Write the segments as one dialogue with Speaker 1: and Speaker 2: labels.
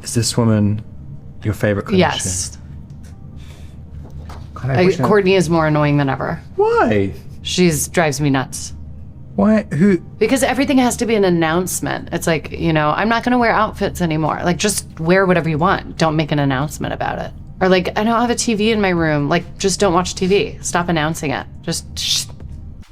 Speaker 1: Is this woman your favorite Kardashian?
Speaker 2: Yes.
Speaker 1: God, I wish
Speaker 2: Kourtney is more annoying than ever.
Speaker 1: Why?
Speaker 2: Drives me nuts.
Speaker 1: Why? Who?
Speaker 2: Because everything has to be an announcement. It's like, I'm not going to wear outfits anymore. Like, just wear whatever you want. Don't make an announcement about it. Or like, I don't have a TV in my room. Like, just don't watch TV. Stop announcing it. Just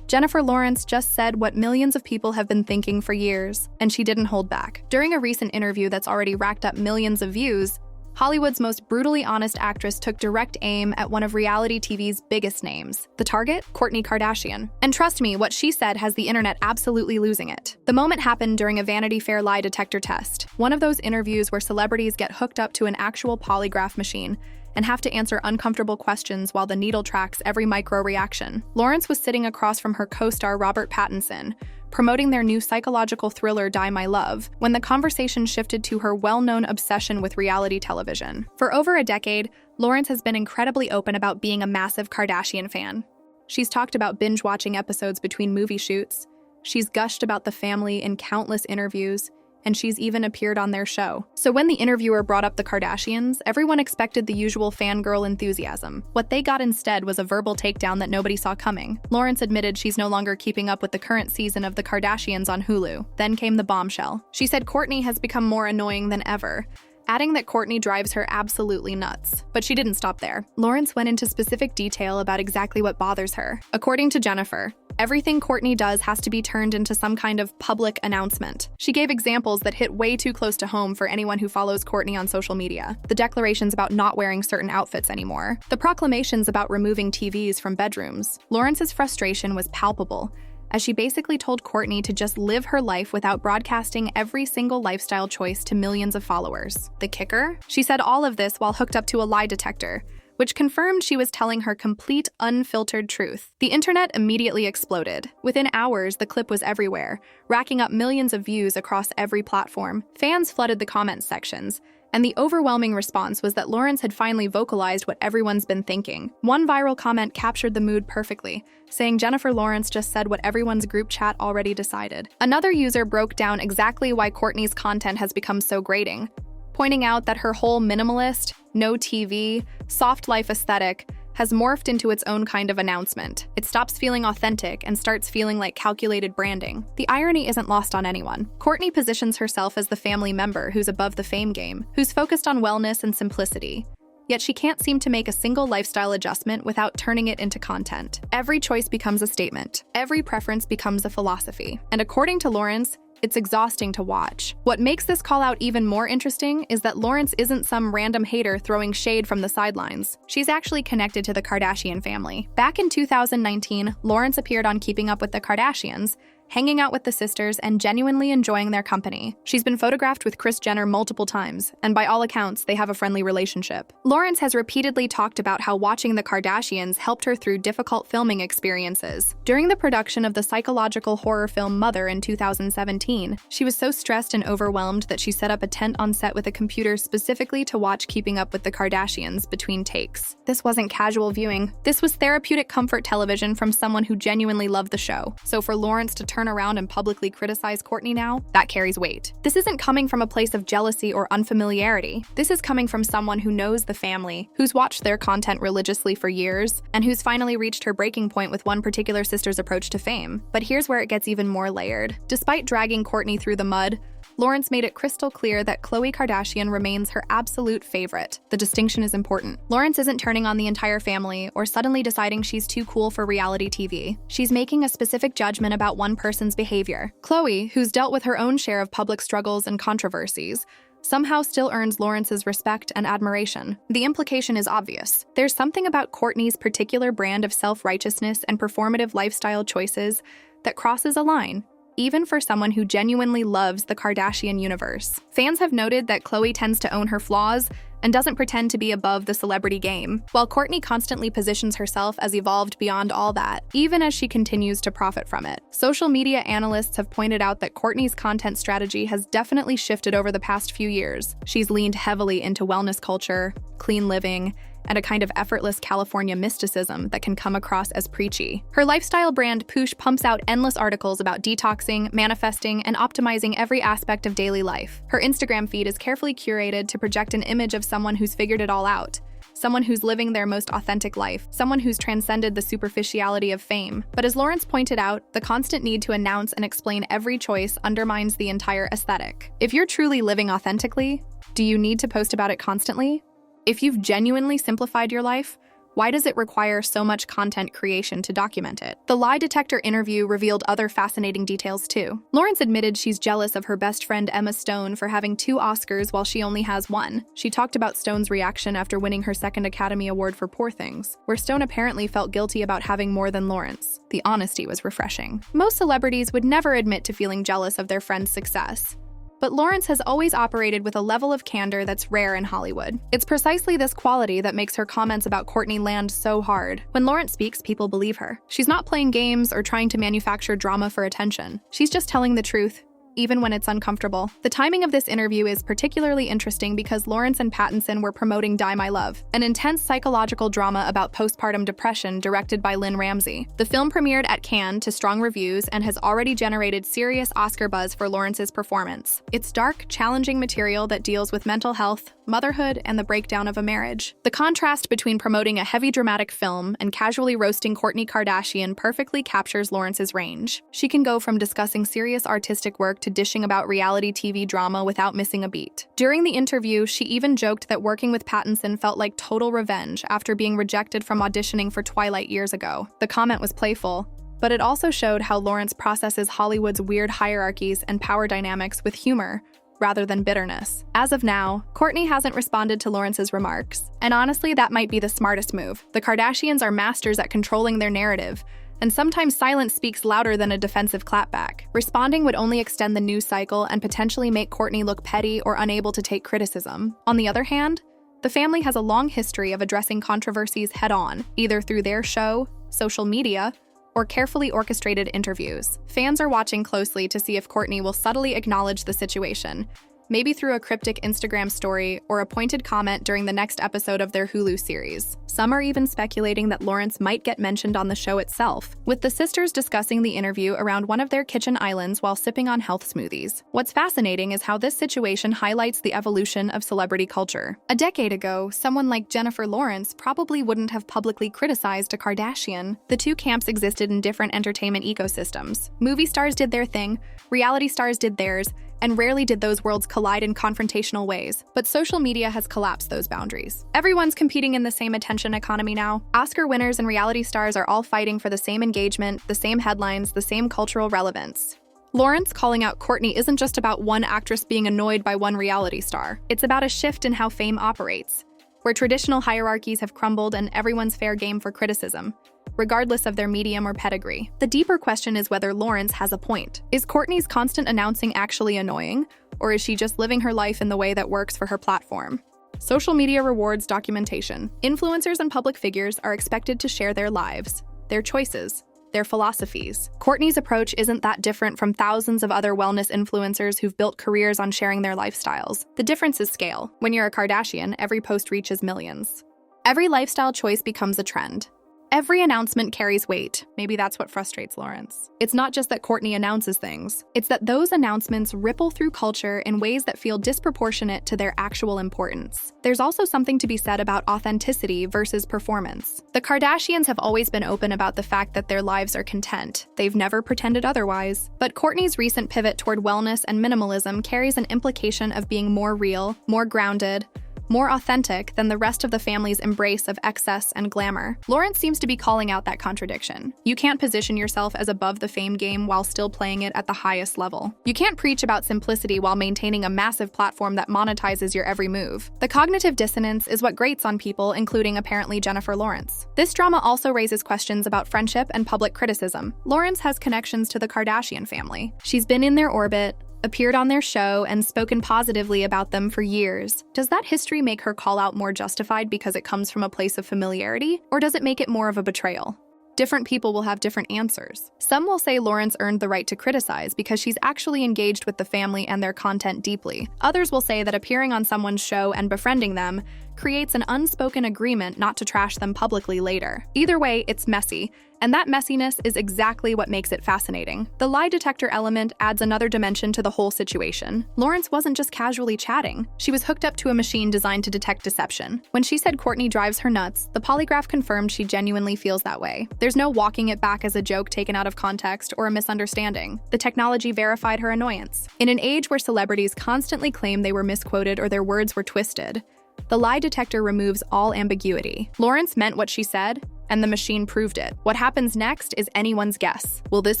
Speaker 3: Jennifer Lawrence just said what millions of people have been thinking for years, and she didn't hold back. During a recent interview that's already racked up millions of views, Hollywood's most brutally honest actress took direct aim at one of reality TV's biggest names. The target? Kourtney Kardashian. And trust me, what she said has the internet absolutely losing it. The moment happened during a Vanity Fair lie detector test, one of those interviews where celebrities get hooked up to an actual polygraph machine and have to answer uncomfortable questions while the needle tracks every micro-reaction. Lawrence was sitting across from her co-star Robert Pattinson, promoting their new psychological thriller Die My Love, when the conversation shifted to her well-known obsession with reality television. For over a decade, Lawrence has been incredibly open about being a massive Kardashian fan. She's talked about binge-watching episodes between movie shoots, she's gushed about the family in countless interviews, and she's even appeared on their show. So when the interviewer brought up the Kardashians, everyone expected the usual fangirl enthusiasm. What they got instead was a verbal takedown that nobody saw coming. Lawrence admitted she's no longer keeping up with the current season of The Kardashians on Hulu. Then came the bombshell. She said Kourtney has become more annoying than ever, adding that Kourtney drives her absolutely nuts. But she didn't stop there. Lawrence went into specific detail about exactly what bothers her. According to Jennifer, everything Kourtney does has to be turned into some kind of public announcement. She gave examples that hit way too close to home for anyone who follows Kourtney on social media. The declarations about not wearing certain outfits anymore. The proclamations about removing TVs from bedrooms. Lawrence's frustration was palpable, as she basically told Kourtney to just live her life without broadcasting every single lifestyle choice to millions of followers. The kicker? She said all of this while hooked up to a lie detector, which confirmed she was telling her complete, unfiltered truth. The internet immediately exploded. Within hours, the clip was everywhere, racking up millions of views across every platform. Fans flooded the comments sections, and the overwhelming response was that Lawrence had finally vocalized what everyone's been thinking. One viral comment captured the mood perfectly, saying Jennifer Lawrence just said what everyone's group chat already decided. Another user broke down exactly why Kourtney's content has become so grating, pointing out that her whole minimalist, no TV, soft life aesthetic has morphed into its own kind of announcement. It stops feeling authentic and starts feeling like calculated branding. The irony isn't lost on anyone. Kourtney positions herself as the family member who's above the fame game, who's focused on wellness and simplicity. Yet she can't seem to make a single lifestyle adjustment without turning it into content. Every choice becomes a statement. Every preference becomes a philosophy. And according to Lawrence, it's exhausting to watch. What makes this call out even more interesting is that Lawrence isn't some random hater throwing shade from the sidelines. She's actually connected to the Kardashian family. Back in 2019, Lawrence appeared on Keeping Up with the Kardashians, hanging out with the sisters and genuinely enjoying their company. She's been photographed with Kris Jenner multiple times, and by all accounts, they have a friendly relationship. Lawrence has repeatedly talked about how watching the Kardashians helped her through difficult filming experiences. During the production of the psychological horror film Mother in 2017, she was so stressed and overwhelmed that she set up a tent on set with a computer specifically to watch Keeping Up with the Kardashians between takes. This wasn't casual viewing. This was therapeutic comfort television from someone who genuinely loved the show. So for Lawrence to turn around and publicly criticize Kourtney now, that carries weight. This isn't coming from a place of jealousy or unfamiliarity. This is coming from someone who knows the family, who's watched their content religiously for years, and who's finally reached her breaking point with one particular sister's approach to fame. But here's where it gets even more layered. Despite dragging Kourtney through the mud, Lawrence made it crystal clear that Khloé Kardashian remains her absolute favorite. The distinction is important. Lawrence isn't turning on the entire family or suddenly deciding she's too cool for reality TV. She's making a specific judgment about one person's behavior. Khloé, who's dealt with her own share of public struggles and controversies, somehow still earns Lawrence's respect and admiration. The implication is obvious. There's something about Kourtney's particular brand of self-righteousness and performative lifestyle choices that crosses a line, even for someone who genuinely loves the Kardashian universe. Fans have noted that Khloé tends to own her flaws and doesn't pretend to be above the celebrity game, while Kourtney constantly positions herself as evolved beyond all that, even as she continues to profit from it. Social media analysts have pointed out that Kourtney's content strategy has definitely shifted over the past few years. She's leaned heavily into wellness culture, clean living, and a kind of effortless California mysticism that can come across as preachy. Her lifestyle brand Poosh pumps out endless articles about detoxing, manifesting, and optimizing every aspect of daily life. Her Instagram feed is carefully curated to project an image of someone who's figured it all out, someone who's living their most authentic life, someone who's transcended the superficiality of fame. But as Lawrence pointed out, the constant need to announce and explain every choice undermines the entire aesthetic. If you're truly living authentically, do you need to post about it constantly? If you've genuinely simplified your life, why does it require so much content creation to document it? The lie detector interview revealed other fascinating details too. Lawrence admitted she's jealous of her best friend Emma Stone for having 2 Oscars while she only has 1. She talked about Stone's reaction after winning her 2nd Academy Award for Poor Things, where Stone apparently felt guilty about having more than Lawrence. The honesty was refreshing. Most celebrities would never admit to feeling jealous of their friend's success. But Lawrence has always operated with a level of candor that's rare in Hollywood. It's precisely this quality that makes her comments about Kourtney land so hard. When Lawrence speaks, people believe her. She's not playing games or trying to manufacture drama for attention. She's just telling the truth, even when it's uncomfortable. The timing of this interview is particularly interesting because Lawrence and Pattinson were promoting Die My Love, an intense psychological drama about postpartum depression directed by Lynn Ramsey. The film premiered at Cannes to strong reviews and has already generated serious Oscar buzz for Lawrence's performance. It's dark, challenging material that deals with mental health, motherhood, and the breakdown of a marriage. The contrast between promoting a heavy dramatic film and casually roasting Kourtney Kardashian perfectly captures Lawrence's range. She can go from discussing serious artistic work to dishing about reality TV drama without missing a beat. During the interview, she even joked that working with Pattinson felt like total revenge after being rejected from auditioning for Twilight years ago. The comment was playful, but it also showed how Lawrence processes Hollywood's weird hierarchies and power dynamics with humor, rather than bitterness. As of now, Kourtney hasn't responded to Lawrence's remarks, and honestly, that might be the smartest move. The Kardashians are masters at controlling their narrative, and sometimes silence speaks louder than a defensive clapback. Responding would only extend the news cycle and potentially make Kourtney look petty or unable to take criticism. On the other hand, the family has a long history of addressing controversies head-on, either through their show, social media, or carefully orchestrated interviews. Fans are watching closely to see if Kourtney will subtly acknowledge the situation, maybe through a cryptic Instagram story or a pointed comment during the next episode of their Hulu series. Some are even speculating that Lawrence might get mentioned on the show itself, with the sisters discussing the interview around one of their kitchen islands while sipping on health smoothies. What's fascinating is how this situation highlights the evolution of celebrity culture. A decade ago, someone like Jennifer Lawrence probably wouldn't have publicly criticized a Kardashian. The two camps existed in different entertainment ecosystems. Movie stars did their thing, reality stars did theirs, and rarely did those worlds collide in confrontational ways. But social media has collapsed those boundaries. Everyone's competing in the same attention economy now. Oscar winners and reality stars are all fighting for the same engagement, the same headlines, the same cultural relevance. Lawrence calling out Kourtney isn't just about one actress being annoyed by one reality star. It's about a shift in how fame operates, where traditional hierarchies have crumbled and everyone's fair game for criticism, regardless of their medium or pedigree. The deeper question is whether Lawrence has a point. Is Kourtney's constant announcing actually annoying, or is she just living her life in the way that works for her platform? Social media rewards documentation. Influencers and public figures are expected to share their lives, their choices, their philosophies. Kourtney's approach isn't that different from thousands of other wellness influencers who've built careers on sharing their lifestyles. The difference is scale. When you're a Kardashian, every post reaches millions. Every lifestyle choice becomes a trend. Every announcement carries weight. Maybe that's what frustrates Lawrence. It's not just that Kourtney announces things. It's that those announcements ripple through culture in ways that feel disproportionate to their actual importance. There's also something to be said about authenticity versus performance. The Kardashians have always been open about the fact that their lives are content. They've never pretended otherwise. But Kourtney's recent pivot toward wellness and minimalism carries an implication of being more real, more grounded, more authentic than the rest of the family's embrace of excess and glamour. Lawrence seems to be calling out that contradiction. You can't position yourself as above the fame game while still playing it at the highest level. You can't preach about simplicity while maintaining a massive platform that monetizes your every move. The cognitive dissonance is what grates on people, including apparently Jennifer Lawrence. This drama also raises questions about friendship and public criticism. Lawrence has connections to the Kardashian family. She's been in their orbit, appeared on their show, and spoken positively about them for years. Does that history make her call out more justified because it comes from a place of familiarity? Or does it make it more of a betrayal? Different people will have different answers. Some will say Lawrence earned the right to criticize because she's actually engaged with the family and their content deeply. Others will say that appearing on someone's show and befriending them creates an unspoken agreement not to trash them publicly later. Either way, it's messy, and that messiness is exactly what makes it fascinating. The lie detector element adds another dimension to the whole situation. Lawrence wasn't just casually chatting. She was hooked up to a machine designed to detect deception. When she said Kourtney drives her nuts, the polygraph confirmed she genuinely feels that way. There's no walking it back as a joke taken out of context or a misunderstanding. The technology verified her annoyance. In an age where celebrities constantly claim they were misquoted or their words were twisted, the lie detector removes all ambiguity. Lawrence meant what she said, and the machine proved it. What happens next is anyone's guess. Will this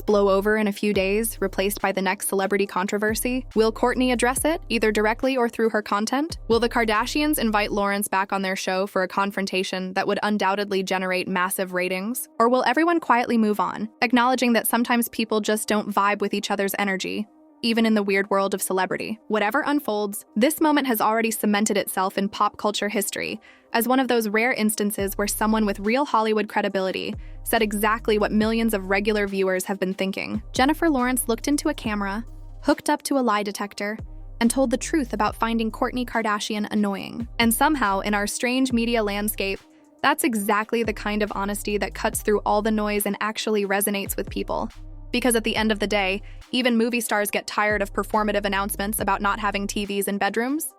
Speaker 3: blow over in a few days, replaced by the next celebrity controversy? Will Kourtney address it, either directly or through her content? Will the Kardashians invite Lawrence back on their show for a confrontation that would undoubtedly generate massive ratings? Or will everyone quietly move on, acknowledging that sometimes people just don't vibe with each other's energy, even in the weird world of celebrity? Whatever unfolds, this moment has already cemented itself in pop culture history as one of those rare instances where someone with real Hollywood credibility said exactly what millions of regular viewers have been thinking. Jennifer Lawrence looked into a camera, hooked up to a lie detector, and told the truth about finding Kourtney Kardashian annoying. And somehow, in our strange media landscape, that's exactly the kind of honesty that cuts through all the noise and actually resonates with people. Because at the end of the day, even movie stars get tired of performative announcements about not having TVs in bedrooms.